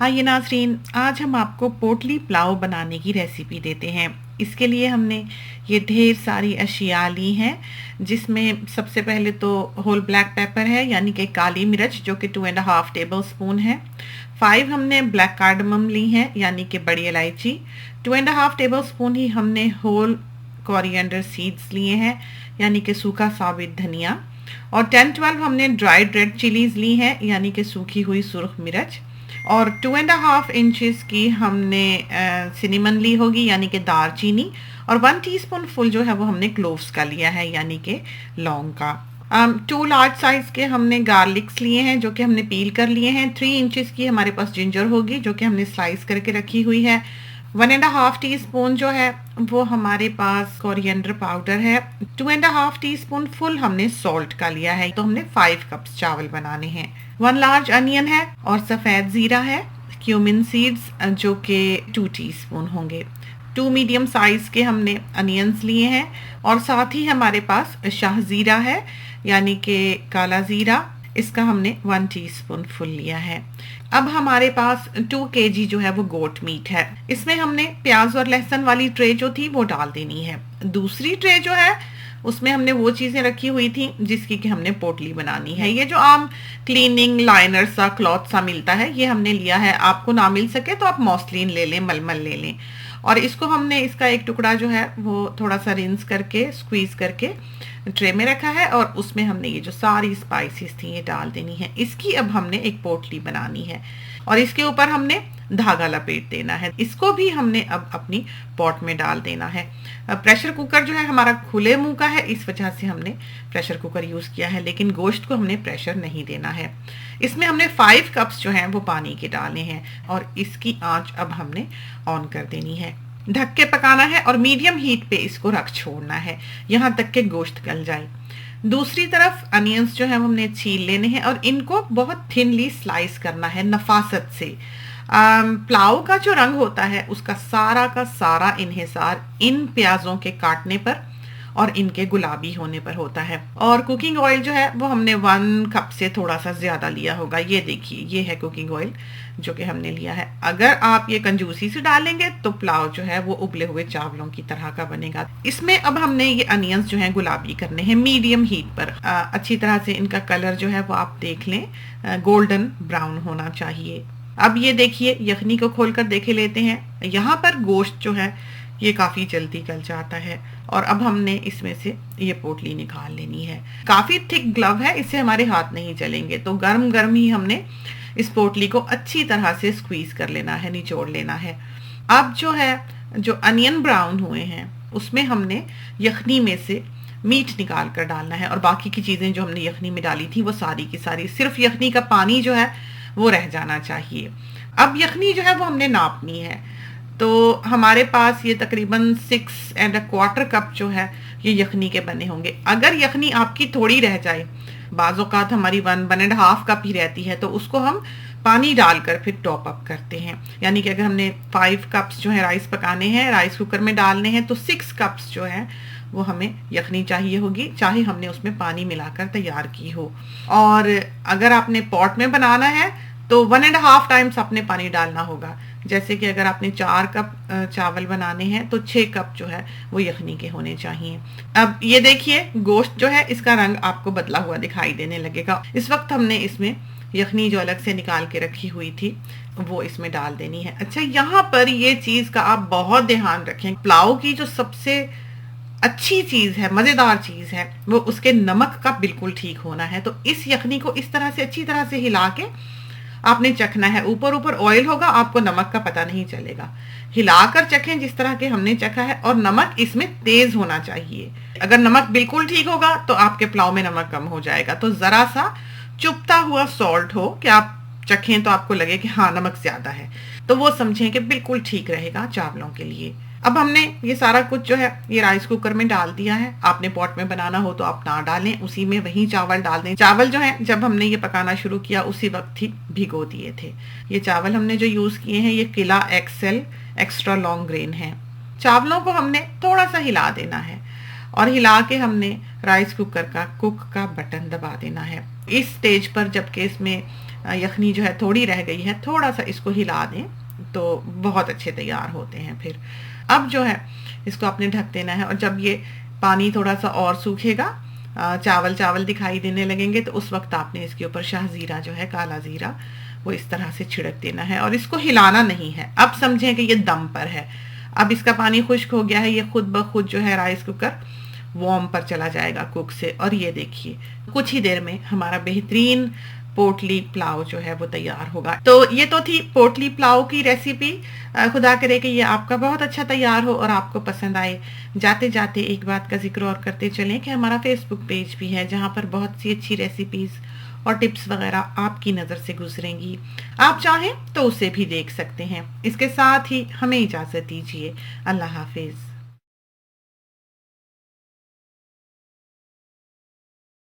ये नाज़रीन, आज हम आपको पोटली पुलाव बनाने की रेसिपी देते हैं। इसके लिए हमने ये ढेर सारी अशिया ली हैं, जिसमें सबसे पहले तो होल ब्लैक पेपर है, यानी कि काली मिर्च, जो कि 2.5 टेबल स्पून है। 5 हमने ब्लैक कार्डमम ली हैं, यानी कि बड़ी इलायची। 2.5 टेबल स्पून ही हमने होल कोरिएंडर सीड्स लिए हैं, यानी कि सूखा साबित धनिया। और 10-12 हमने ड्राइड रेड चिलीज ली हैं, यानी कि सूखी हुई सुर्ख मिर्च। और 2.5 इंचेस की हमने सिनेमन ली होगी, यानी कि दालचीनी। और 1 टीस्पून फुल जो है वो हमने क्लोव्स का लिया है, यानी कि लौंग का। 2 लार्ज साइज के हमने गार्लिक्स लिए हैं, जो कि हमने पील कर लिए हैं। 3 इंचेस की हमारे पास जिंजर होगी, जो कि हमने स्लाइस करके रखी हुई है। 1.5 टीस्पून जो है वो हमारे पास कोरिएंडर पाउडर है। 2.5 टीस्पून फुल हमने सॉल्ट का लिया है। तो हमने 5 कप्स चावल बनाने हैं। 1 लार्ज अनियन है और सफ़ेद ज़ीरा है। क्यूमिन सीड्स जो कि 2 टीस्पून होंगे। 2 मीडियम साइज के हमने अनियंस लिए हैं। और साथ ही हमारे पास शाह ज़ीरा है, यानी कि काला ज़ीरा। इसका हमने 1 टीस्पून फुल लिया है। अब हमारे पास 2 केजी जो है वो गोट मीट है। इसमें हमने प्याज और लहसुन वाली ट्रे जो थी वो डाल देनी है। दूसरी ट्रे जो है उसमें हमने वो चीज़ें रखी हुई थी जिसकी कि हमने पोटली बनानी है। ये जो आम क्लीनिंग लाइनर सा क्लॉथ सा मिलता है, ये हमने लिया है। आपको ना मिल सके तो आप मॉस्लिन ले लें, मलमल ले लें। और इसको हमने, इसका एक टुकड़ा जो है वो थोड़ा सा रिंस करके, स्क्वीज करके ट्रे में रखा है। और उसमें हमने ये जो सारी स्पाइसेस थी ये डाल देनी है। इसकी अब हमने एक पोटली बनानी है और इसके ऊपर हमने धागा लपेट देना है। इसको भी हमने अब अपनी पॉट में डाल देना है। प्रेशर कुकर जो है हमारा खुले मुंह का है, इस वजह से हमने प्रेशर कुकर यूज़ किया है, लेकिन गोश्त को हमने प्रेशर नहीं देना है। इसमें हमने 5 कप्स जो हैं वो पानी के डालने हैं और इसकी आंच अब हमने ऑन कर देनी है। ढक के पकाना है और मीडियम हीट पे इसको रख छोड़ना है यहाँ तक के गोश्त गल जाए। दूसरी तरफ अनियंस जो है हमने छील लेने हैं और इनको बहुत थिनली स्लाइस करना है, नफासत से। पुलाव का जो रंग होता है उसका सारा का सारा इन्हिसार इन प्याजों के काटने पर और इनके गुलाबी होने पर होता है। और कुकिंग ऑयल जो है वो हमने 1 कप से थोड़ा सा ज़्यादा लिया होगा। ये देखिए, ये है कुकिंग ऑयल जो कि हमने लिया है। अगर आप ये कंजूसी से डालेंगे तो पुलाव जो है वो उबले हुए चावलों की तरह का बनेगा। इसमें अब हमने ये अनियंस जो है गुलाबी करने हैं मीडियम हीट पर। अच्छी तरह से इनका कलर जो है वो आप देख लें, गोल्डन ब्राउन होना चाहिए। अब ये देखिए, यखनी को खोलकर देखे लेते हैं। यहाँ पर गोश्त जो है ये काफ़ी जल्दी गल जाता है। और अब हमने इसमें से ये पोटली निकाल लेनी है। काफ़ी थिक ग्लव है, इससे हमारे हाथ नहीं जलेंगे। तो गर्म गर्म ही हमने इस पोटली को अच्छी तरह से स्क्वीज कर लेना है, निचोड़ लेना है। अब जो है, जो अनियन ब्राउन हुए हैं उसमें हमने यखनी में से मीट निकाल कर डालना है और बाकी की चीज़ें जो हमने यखनी में डाली थी वो सारी की सारी, सिर्फ यखनी का पानी जो है वो रह जाना चाहिए। अब यखनी जो है वो हमने नापनी है। तो हमारे पास ये तकरीबन 6¼ कप जो है ये यखनी के बने होंगे। अगर यखनी आपकी थोड़ी रह जाए, बाज़ औक़ात हमारी 1-1.5 कप ही रहती है, तो उसको हम पानी डालकर फिर टॉप अप करते हैं। यानी कि अगर हमने 5 कप्स जो है राइस पकाने हैं, राइस कुकर में डालने हैं, तो 6 कप्स जो है वो हमें यखनी चाहिए होगी, चाहे हमने उसमें पानी मिलाकर तैयार की हो। और अगर आपने पॉट में बनाना है तो 1.5 टाइम्स आपने पानी डालना होगा। जैसे कि अगर आपने 4 कप चावल बनाने हैं तो 6 कप जो है वो यखनी के होने चाहिए। अब ये देखिए, गोश्त जो है इसका रंग आपको बदला हुआ दिखाई देने लगेगा। इस वक्त हमने इसमें यखनी जो अलग से निकाल के रखी हुई थी वो इसमें डाल देनी है। अच्छा, यहाँ पर ये चीज़ का आप बहुत ध्यान रखें। पुलाव की जो सबसे अच्छी चीज़ है, मज़ेदार चीज़ है, वो उसके नमक का बिल्कुल ठीक होना है। तो इस यखनी को इस तरह से अच्छी तरह से हिला के आपने चखना है। ऊपर ऊपर ऑयल होगा, आपको नमक का पता नहीं चलेगा। हिलाकर चखें जिस तरह के हमने चखा है। और नमक इसमें तेज होना चाहिए। अगर नमक बिल्कुल ठीक होगा तो आपके पुलाव में नमक कम हो जाएगा। तो ज़रा सा चुभता हुआ सॉल्ट हो कि आप चखें तो आपको लगे कि हाँ नमक ज़्यादा है, तो वो समझें कि बिल्कुल ठीक रहेगा चावलों के लिए। अब हमने ये सारा कुछ जो है ये राइस कुकर में डाल दिया है। आपने पॉट में बनाना हो तो आप ना डालें, उसी में वही चावल डाल दें। चावल जो है जब हमने ये पकाना शुरू किया उसी वक्त ही भिगो दिए थे। ये चावल हमने जो यूज़ किए हैं ये किला एक्सेल एक्स्ट्रा लॉन्ग ग्रेन है। चावलों को हमने थोड़ा सा हिला देना है और हिला के हमने राइस कुकर का कुक का बटन दबा देना है। इस स्टेज पर जबकि इसमें यखनी जो है थोड़ी रह गई है, थोड़ा सा इसको हिला दें तो बहुत अच्छे तैयार होते हैं। फिर अब जो है इसको आपने ढक देना है, और जब ये पानी थोड़ा सा और सूखेगा, चावल चावल दिखाई देने लगेंगे, तो उस वक्त आपने इसके ऊपर शाहजीरा जो है, काला जीरा, वो इस तरह से छिड़क देना है, और इसको हिलाना नहीं है। अब समझें कि ये दम पर है। अब इसका पानी खुश्क हो गया है, ये खुद ब खुद जो है राइस कुकर वार्म पर चला जाएगा कुक से, और ये देखिए कुछ ही देर में हमारा बेहतरीन पोटली पुलाव जो है वो तैयार होगा। तो ये तो थी पोटली पुलाव की रेसिपी। खुदा करे कि ये आपका बहुत अच्छा तैयार हो और आपको पसंद आए। जाते जाते एक बात का जिक्र और करते चलें कि हमारा फेसबुक पेज भी है, जहाँ पर बहुत सी अच्छी रेसिपीज़ और टिप्स वगैरह आपकी नज़र से गुजरेंगी। आप चाहें तो उसे भी देख सकते हैं। इसके साथ ही हमें इजाज़त दीजिए। अल्लाह हाफिज़।